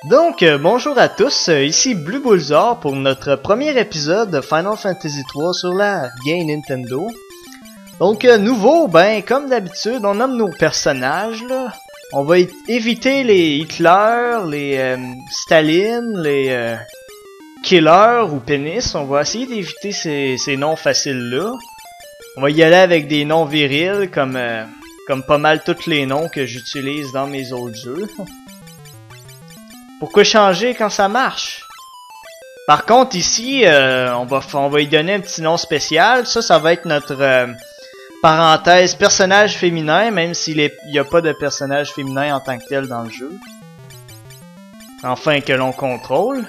Bonjour à tous, ici Blue Bullsar pour notre premier épisode de Final Fantasy III sur la vieille Nintendo. Nouveau, comme d'habitude, on nomme nos personnages, là. On va éviter les Hitler, les Staline, les Killer ou Pénis. On va essayer d'éviter ces noms faciles-là. On va y aller avec des noms virils comme pas mal tous les noms que j'utilise dans mes autres jeux. Pourquoi changer quand ça marche? Par contre ici, on va y donner un petit nom spécial. Ça va être notre parenthèse personnage féminin, même s'il n'y a pas de personnage féminin en tant que tel dans le jeu. Enfin que l'on contrôle.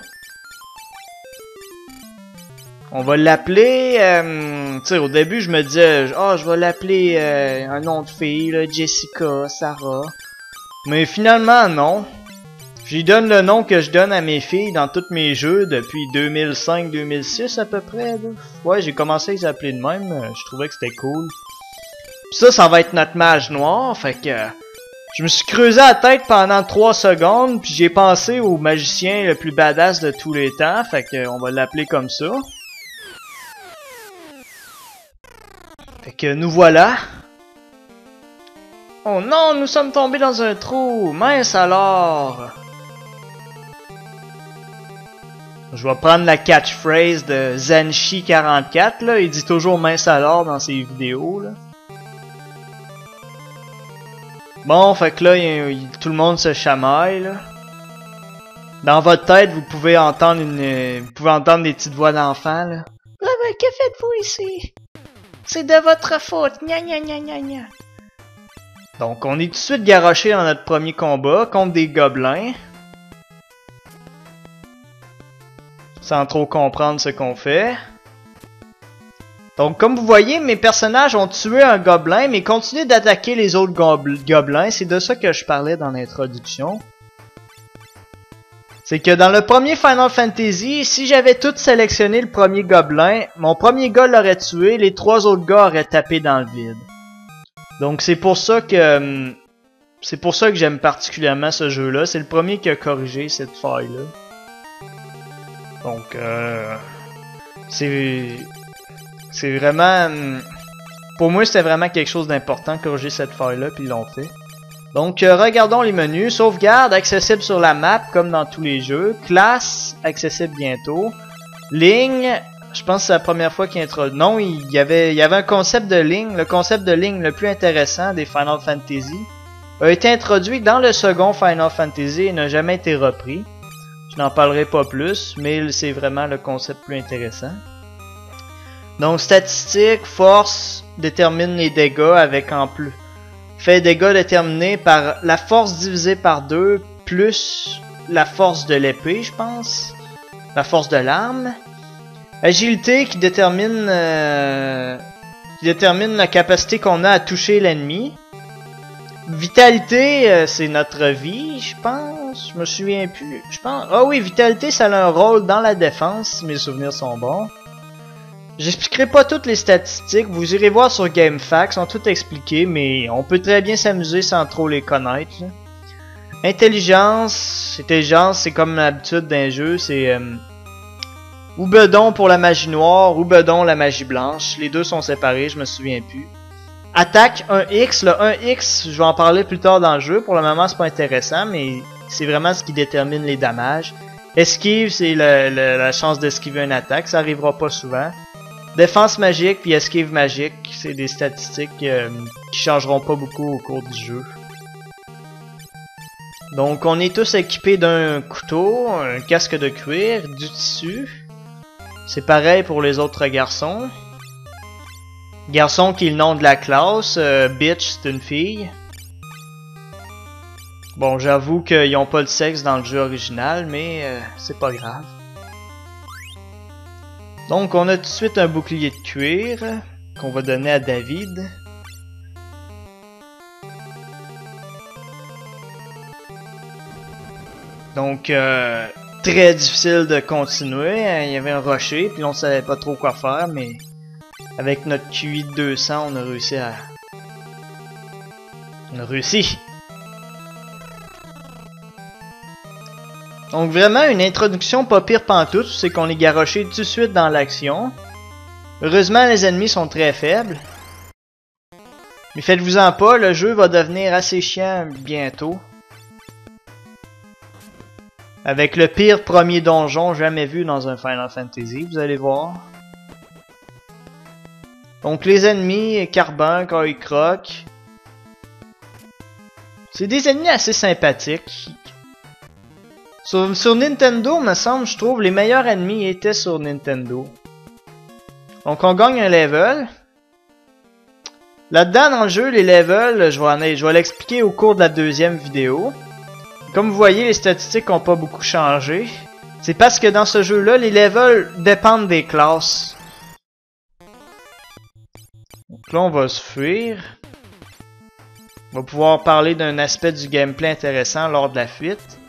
On va l'appeler, tu sais, au début je me disais, je vais l'appeler un nom de fille, là, Jessica, Sarah. Mais finalement non. J'y donne le nom que je donne à mes filles dans tous mes jeux depuis 2005-2006 à peu près. Là. Ouais, j'ai commencé à les appeler de même, je trouvais que c'était cool. Pis ça va être notre mage noir, fait que je me suis creusé la tête pendant 3 secondes, puis j'ai pensé au magicien le plus badass de tous les temps, fait que on va l'appeler comme ça. Fait que nous voilà. Oh non, nous sommes tombés dans un trou, mince alors. Je vais prendre la catchphrase de Zenshi44, là. Il dit toujours mince alors dans ses vidéos, là. Bon, fait que là, tout le monde se chamaille, là. Dans votre tête, vous pouvez entendre des petites voix d'enfants, là. Que faites-vous ici? C'est de votre faute, gna gna gna gna gna. Donc, on est tout de suite garoché dans notre premier combat contre des gobelins. Sans trop comprendre ce qu'on fait. Donc, comme vous voyez, mes personnages ont tué un gobelin, mais continuent d'attaquer les autres gobelins. C'est de ça que je parlais dans l'introduction. C'est que dans le premier Final Fantasy, si j'avais tout sélectionné le premier gobelin, mon premier gars l'aurait tué, les 3 autres gars auraient tapé dans le vide. Donc, c'est pour ça que j'aime particulièrement ce jeu-là. C'est le premier qui a corrigé cette faille-là. Donc, c'est vraiment... Pour moi, c'était vraiment quelque chose d'important de corriger cette faille-là, puis ils l'ont fait. Donc, regardons les menus. Sauvegarde, accessible sur la map, comme dans tous les jeux. Classe, accessible bientôt. Ligne, je pense que c'est la première fois qu'il introduit... Non, il y avait un concept de ligne. Le concept de ligne le plus intéressant des Final Fantasy a été introduit dans le second Final Fantasy et n'a jamais été repris. Je n'en parlerai pas plus, mais c'est vraiment le concept plus intéressant. Donc, statistiques, force, détermine les dégâts avec en plus. Fait dégâts déterminés par la force divisée par 2, plus la force de l'épée, je pense. La force de l'arme. Agilité qui détermine la capacité qu'on a à toucher l'ennemi. Vitalité, c'est notre vie, je pense. Je me souviens plus. Je pense. Ah oui, vitalité, ça a un rôle dans la défense, si mes souvenirs sont bons. J'expliquerai pas toutes les statistiques. Vous irez voir sur GameFAQs, sont toutes expliquées, mais on peut très bien s'amuser sans trop les connaître. Là. Intelligence, c'est comme l'habitude d'un jeu, c'est ou bedon pour la magie noire, ou bedon la magie blanche. Les deux sont séparés, je me souviens plus. Attaque 1x, le 1x, je vais en parler plus tard dans le jeu. Pour le moment, c'est pas intéressant, mais c'est vraiment ce qui détermine les damages. Esquive, c'est la chance d'esquiver une attaque, ça arrivera pas souvent. Défense magique puis esquive magique, c'est des statistiques qui changeront pas beaucoup au cours du jeu. Donc, on est tous équipés d'un couteau, un casque de cuir, du tissu. C'est pareil pour les autres garçons. Garçon qui est le nom de la classe, bitch c'est une fille. Bon, j'avoue qu'ils n'ont pas le sexe dans le jeu original, mais c'est pas grave. Donc on a tout de suite un bouclier de cuir qu'on va donner à David. Donc très difficile de continuer, il y avait un rocher, puis on savait pas trop quoi faire, mais avec notre QI de 200, on a réussi à... Donc vraiment une introduction pas pire pantoute, c'est qu'on est garoché tout de suite dans l'action. Heureusement les ennemis sont très faibles. Mais faites-vous-en pas, le jeu va devenir assez chiant bientôt. Avec le pire premier donjon jamais vu dans un Final Fantasy, vous allez voir. Donc les ennemis, Carbun, Croc. C'est des ennemis assez sympathiques. Sur Nintendo, me semble, je trouve, les meilleurs ennemis étaient sur Nintendo. Donc on gagne un level. Là-dedans, dans le jeu, les levels, je vais l'expliquer au cours de la deuxième vidéo. Comme vous voyez, les statistiques n'ont pas beaucoup changé. C'est parce que dans ce jeu-là, les levels dépendent des classes. Donc là, on va se fuir. On va pouvoir parler d'un aspect du gameplay intéressant lors de la fuite.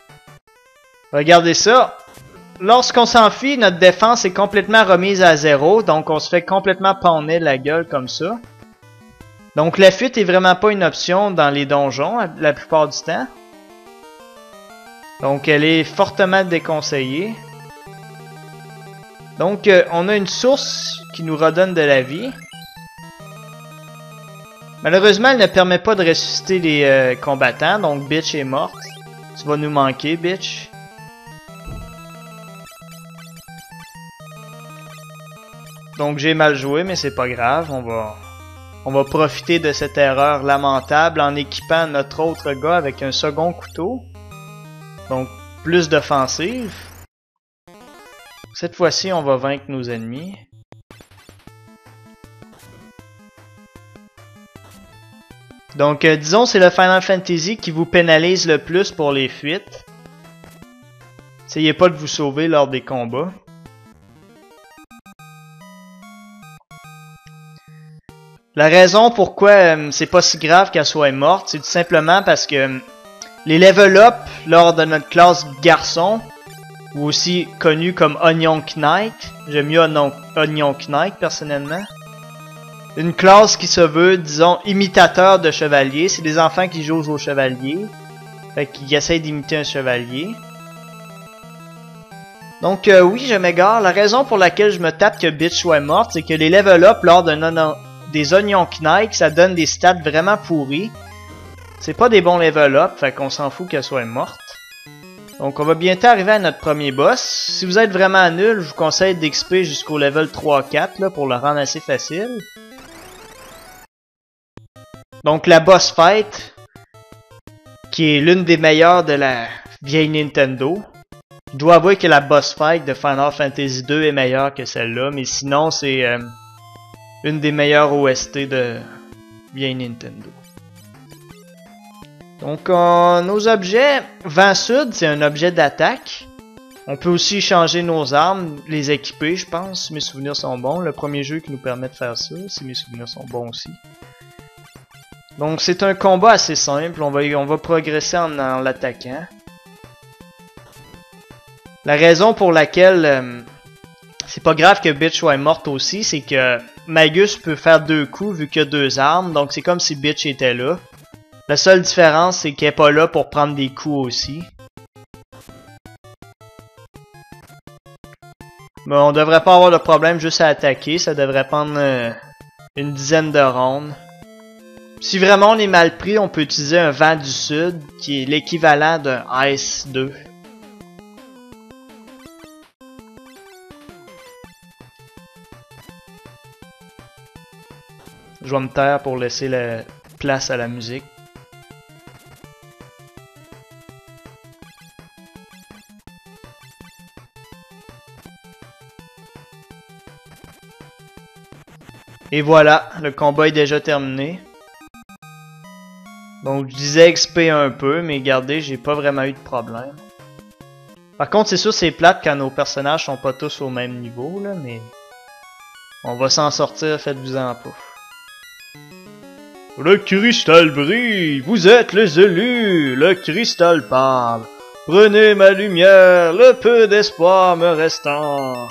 Regardez ça. Lorsqu'on s'enfuit, notre défense est complètement remise à zéro. Donc on se fait complètement pawner la gueule comme ça. Donc la fuite est vraiment pas une option dans les donjons la plupart du temps. Donc elle est fortement déconseillée. Donc on a une source qui nous redonne de la vie. Malheureusement elle ne permet pas de ressusciter les combattants. Donc Bitch est morte. Tu vas nous manquer Bitch. Donc j'ai mal joué mais c'est pas grave. On va profiter de cette erreur lamentable en équipant notre autre gars avec un second couteau. Donc, plus d'offensive. Cette fois-ci, on va vaincre nos ennemis. Donc, disons, c'est le Final Fantasy qui vous pénalise le plus pour les fuites. Essayez pas de vous sauver lors des combats. La raison pourquoi c'est pas si grave qu'elle soit morte, c'est tout simplement parce que les level up lors de notre classe garçon, ou aussi connu comme Onion Knight, j'aime mieux Onion Knight personnellement, une classe qui se veut, disons, imitateur de chevalier, c'est des enfants qui jouent au chevalier, fait qu'ils essayent d'imiter un chevalier. Donc oui, je m'égare, la raison pour laquelle je me tape que Bitch soit morte, c'est que les level up lors des Onion Knight, ça donne des stats vraiment pourris. C'est pas des bons level up, fait qu'on s'en fout qu'elle soit morte. Donc on va bientôt arriver à notre premier boss. Si vous êtes vraiment nul, je vous conseille d'XP jusqu'au level 3-4 là, pour le rendre assez facile. Donc la boss fight, qui est l'une des meilleures de la vieille Nintendo. Je dois avouer que la boss fight de Final Fantasy 2 est meilleure que celle-là, mais sinon c'est une des meilleures OST de vieille Nintendo. Donc nos objets, Vent Sud, c'est un objet d'attaque. On peut aussi changer nos armes, les équiper, je pense, si mes souvenirs sont bons. Le premier jeu qui nous permet de faire ça, si mes souvenirs sont bons aussi. Donc c'est un combat assez simple, on va progresser en l'attaquant. La raison pour laquelle c'est pas grave que Bitch soit morte aussi, c'est que Magus peut faire 2 coups vu qu'il y a 2 armes, donc c'est comme si Bitch était là. La seule différence, c'est qu'elle est pas là pour prendre des coups aussi. Mais on devrait pas avoir de problème juste à attaquer, ça devrait prendre une dizaine de rondes. Si vraiment on est mal pris, on peut utiliser un Vent du Sud, qui est l'équivalent d'un Ice 2. Je vais me taire pour laisser la place à la musique. Et voilà, le combat est déjà terminé. Donc je disais XP un peu, mais regardez, j'ai pas vraiment eu de problème. Par contre, c'est sûr c'est plate quand nos personnages sont pas tous au même niveau, là, mais on va s'en sortir, faites-vous-en pas. Le cristal brille, vous êtes les élus, le cristal parle. Prenez ma lumière, le peu d'espoir me restant.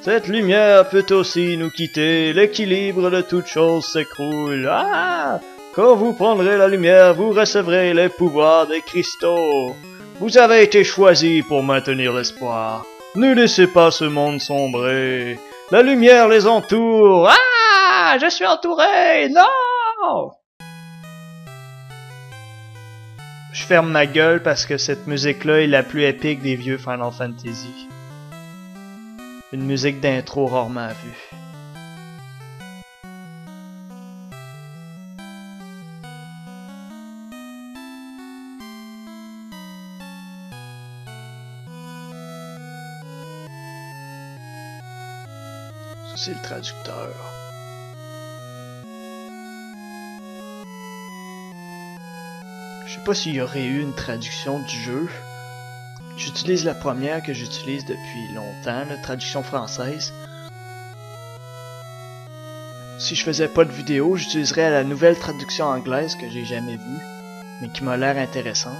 Cette lumière peut aussi nous quitter, l'équilibre de toute chose s'écroule. Ah! Quand vous prendrez la lumière, vous recevrez les pouvoirs des cristaux. Vous avez été choisis pour maintenir l'espoir. Ne laissez pas ce monde sombrer. La lumière les entoure. Ah! Je suis entouré! Non! Je ferme ma gueule parce que cette musique-là est la plus épique des vieux Final Fantasy. Une musique d'intro rarement vue. C'est le traducteur. Je sais pas s'il y aurait eu une traduction du jeu. J'utilise la première que j'utilise depuis longtemps, la traduction française. Si je faisais pas de vidéo, j'utiliserais la nouvelle traduction anglaise que j'ai jamais vue, mais qui m'a l'air intéressante.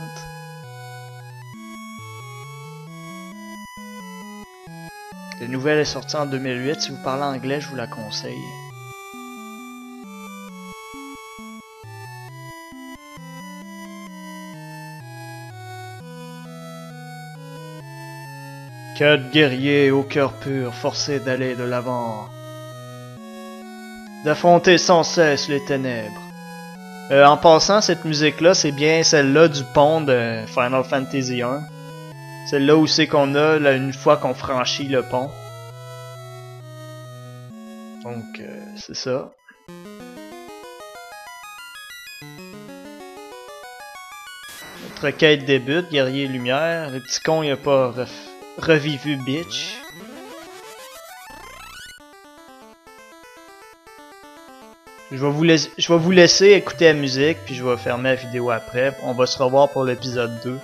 La nouvelle est sortie en 2008, si vous parlez anglais, je vous la conseille. Quatre guerriers au cœur pur, forcés d'aller de l'avant, d'affronter sans cesse les ténèbres. En passant, cette musique-là, c'est bien celle-là du pont de Final Fantasy 1. Celle-là où c'est qu'on a là, une fois qu'on franchit le pont. Donc, c'est ça. Notre quête débute, guerrier lumière. Le petit con, il a pas revivu bitch. Je vais vous laisser écouter la musique, puis je vais fermer la vidéo après. On va se revoir pour l'épisode 2.